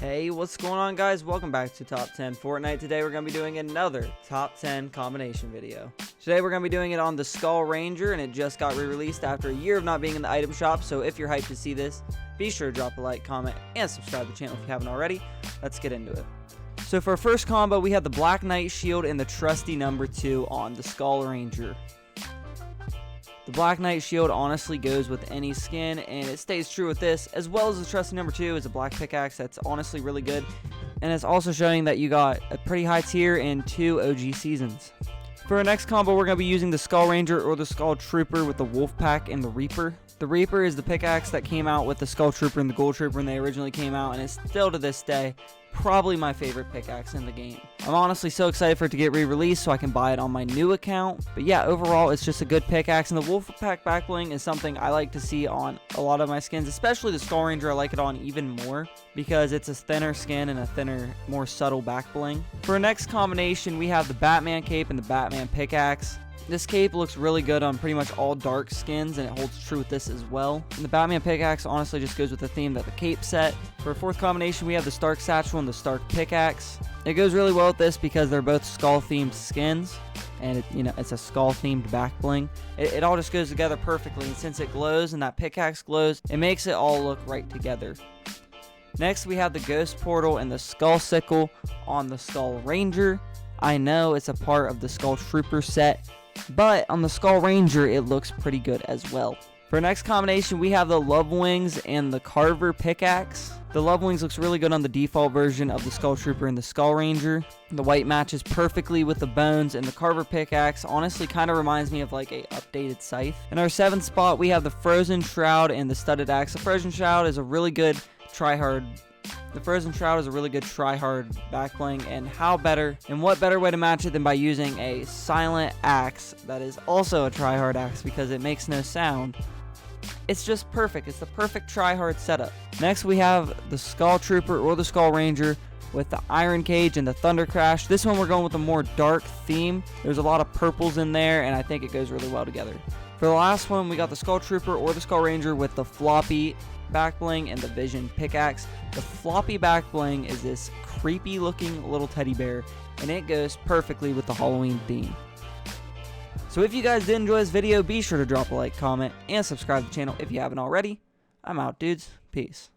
Hey, what's going on, guys? Welcome back to Top 10 Fortnite. Today we're going to be doing another Top 10 combination video. Today we're going to be doing it on the Skull Ranger, and it just got re-released after a year of not being in the item shop. So if you're hyped to see this, be sure to drop a like, comment, and subscribe to the channel if you haven't already. Let's get into it. So for our first combo, we have the Black Knight Shield and the trusty number 2 on the Skull Ranger. The Black Knight Shield honestly goes with any skin, and it stays true with this, as well as the trusty number 2 is a black pickaxe that's honestly really good, and it's also showing that you got a pretty high tier in 2 OG seasons. For our next combo, we're going to be using the Skull Ranger or the Skull Trooper with the Wolf Pack and the Reaper. The Reaper is the pickaxe that came out with the Skull Trooper and the Gold Trooper when they originally came out, and it's still to this day probably my favorite pickaxe in the game. I'm honestly so excited for it to get re-released so I can buy it on my new account. But yeah, overall it's just a good pickaxe, and the Wolf Pack back bling is something I like to see on a lot of my skins, especially the Skull Ranger. I like it on even more because it's a thinner skin and a thinner, more subtle back bling. For our next combination, we have the Batman cape and the Batman pickaxe. This cape looks really good on pretty much all dark skins, and it holds true with this as well. And the Batman pickaxe honestly just goes with the theme that the cape set. For a fourth combination, we have the Stark satchel and the Stark pickaxe. It goes really well with this because they're both skull themed skins, and it's a skull themed back bling. It all just goes together perfectly, and since it glows and that pickaxe glows, it makes it all look right together. Next, we have the Ghost Portal and the Skull Sickle on the Skull Ranger. I know it's a part of the Skull Trooper set, but on the Skull Ranger, it looks pretty good as well. For our next combination, we have the Love Wings and the Carver pickaxe. The Love Wings looks really good on the default version of the Skull Trooper and the Skull Ranger. The white matches perfectly with the bones, and the Carver pickaxe honestly kind of reminds me of like a updated scythe. In our 7th spot, we have the Frozen Shroud and the Studded Axe. The Frozen Shroud is a really good Tryhard. The Frozen Shroud is a really good Tryhard back bling, and what better way to match it than by using a silent axe that is also a Tryhard axe because it makes no sound. It's just perfect. It's the perfect Tryhard setup. Next, we have the Skull Trooper or the Skull Ranger with the Iron Cage and the Thunder Crash. This one we're going with a more dark theme. There's a lot of purples in there, and I think it goes really well together. For the last one, we got the Skull Trooper or the Skull Ranger with the floppy back bling and the Vision pickaxe. The floppy back bling is this creepy looking little teddy bear, and it goes perfectly with the Halloween theme. So if you guys did enjoy this video, be sure to drop a like, comment, and subscribe to the channel if you haven't already. I'm out, dudes. Peace.